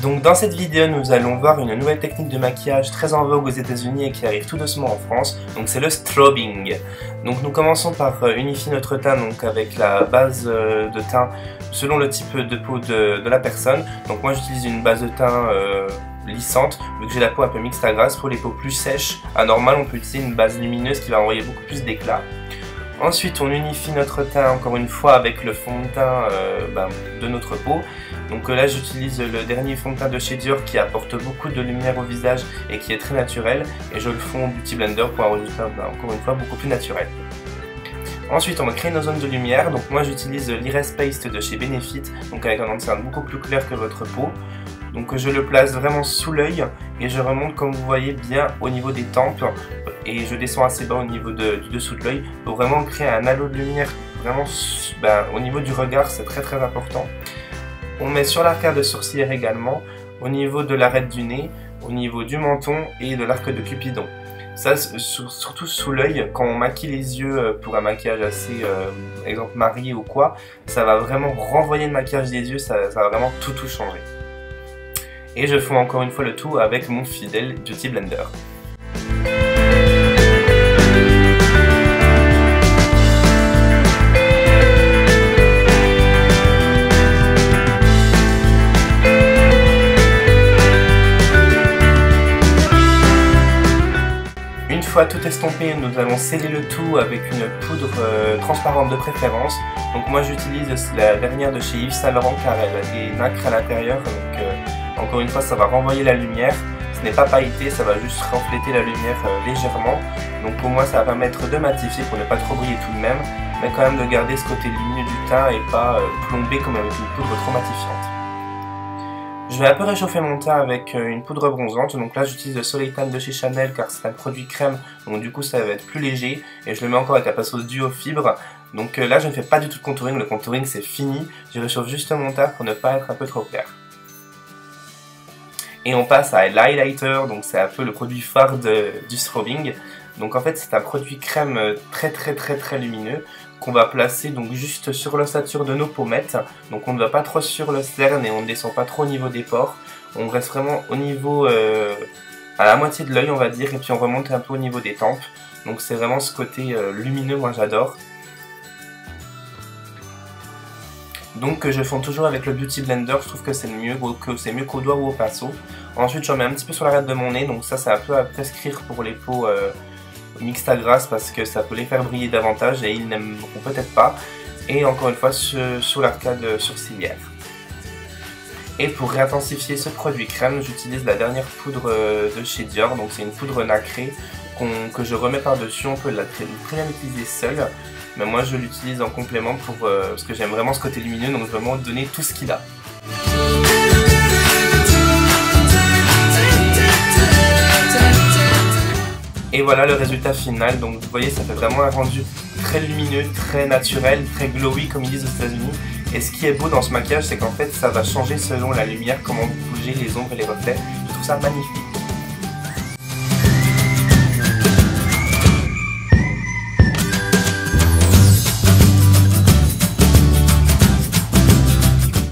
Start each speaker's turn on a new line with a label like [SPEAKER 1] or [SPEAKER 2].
[SPEAKER 1] Donc dans cette vidéo, nous allons voir une nouvelle technique de maquillage très en vogue aux États-Unis et qui arrive tout doucement en France. Donc c'est le strobing. Donc nous commençons par unifier notre teint donc avec la base de teint selon le type de peau de la personne. Donc moi j'utilise une base de teint lissante, vu que j'ai la peau un peu mixte à grasse. Pour les peaux plus sèches, à normal, on peut utiliser une base lumineuse qui va envoyer beaucoup plus d'éclat. Ensuite, on unifie notre teint encore une fois avec le fond de teint de notre peau. Donc là, j'utilise le dernier fond de teint de chez Dior qui apporte beaucoup de lumière au visage et qui est très naturel. Et je le fonds au Beauty Blender pour un résultat encore une fois beaucoup plus naturel. Ensuite, on va créer nos zones de lumière. Donc moi, j'utilise l'Erase Paste de chez Benefit, donc avec un anti-cerne beaucoup plus clair que votre peau. Donc je le place vraiment sous l'œil et je remonte comme vous voyez bien au niveau des tempes et je descends assez bas au niveau du dessous de l'œil pour vraiment créer un halo de lumière vraiment au niveau du regard, c'est très important. On met sur l'arcade sourcilière également, au niveau de l'arête du nez, au niveau du menton et de l'arc de Cupidon. Ça, surtout sous l'œil, quand on maquille les yeux pour un maquillage assez, exemple marié ou quoi, ça va vraiment renvoyer le maquillage des yeux, ça va vraiment tout changer. Et je fonds encore une fois le tout avec mon fidèle Beauty Blender. Une fois tout estompé, nous allons sceller le tout avec une poudre transparente de préférence. Donc moi j'utilise la dernière de chez Yves Saint Laurent car elle a des nacres à l'intérieur. Encore une fois, ça va renvoyer la lumière. Ce n'est pas pailleté, ça va juste refléter la lumière légèrement. Donc pour moi, ça va permettre de matifier pour ne pas trop briller tout de même, mais quand même de garder ce côté lumineux du teint et pas plomber comme avec une poudre trop matifiante. Je vais un peu réchauffer mon teint avec une poudre bronzante. Donc là, j'utilise le Soleil Tan de chez Chanel car c'est un produit crème. Donc du coup, ça va être plus léger. Et je le mets encore avec la passeuse Duo Fibre. Donc là, je ne fais pas du tout de contouring. Le contouring, c'est fini. Je réchauffe juste mon teint pour ne pas être un peu trop clair. Et on passe à l'highlighter, donc c'est un peu le produit phare du strobing. Donc en fait c'est un produit crème très lumineux qu'on va placer donc juste sur l'ossature de nos pommettes. Donc on ne va pas trop sur le cerne et on ne descend pas trop au niveau des pores. On reste vraiment au niveau à la moitié de l'œil on va dire, et puis on remonte un peu au niveau des tempes. Donc c'est vraiment ce côté lumineux, moi j'adore. Donc je fonds toujours avec le Beauty Blender, je trouve que c'est mieux qu'au doigt ou au pinceau. Ensuite j'en mets un petit peu sur l'arête de mon nez, donc ça c'est un peu à prescrire pour les peaux mixtes à grasse parce que ça peut les faire briller davantage et ils n'aimeront peut-être pas. Et encore une fois sur l'arcade sourcilière. Et pour réintensifier ce produit crème, j'utilise la dernière poudre de chez Dior, donc c'est une poudre nacrée que je remets par dessus, on peut très bien l'utiliser seule. Mais moi je l'utilise en complément parce que j'aime vraiment ce côté lumineux, donc je veux vraiment donner tout ce qu'il a. Et voilà le résultat final, donc vous voyez ça fait vraiment un rendu très lumineux, très naturel, très glowy comme ils disent aux États-Unis. Et ce qui est beau dans ce maquillage, c'est qu'en fait ça va changer selon la lumière, comment vous bougez les ombres et les reflets. Je trouve ça magnifique.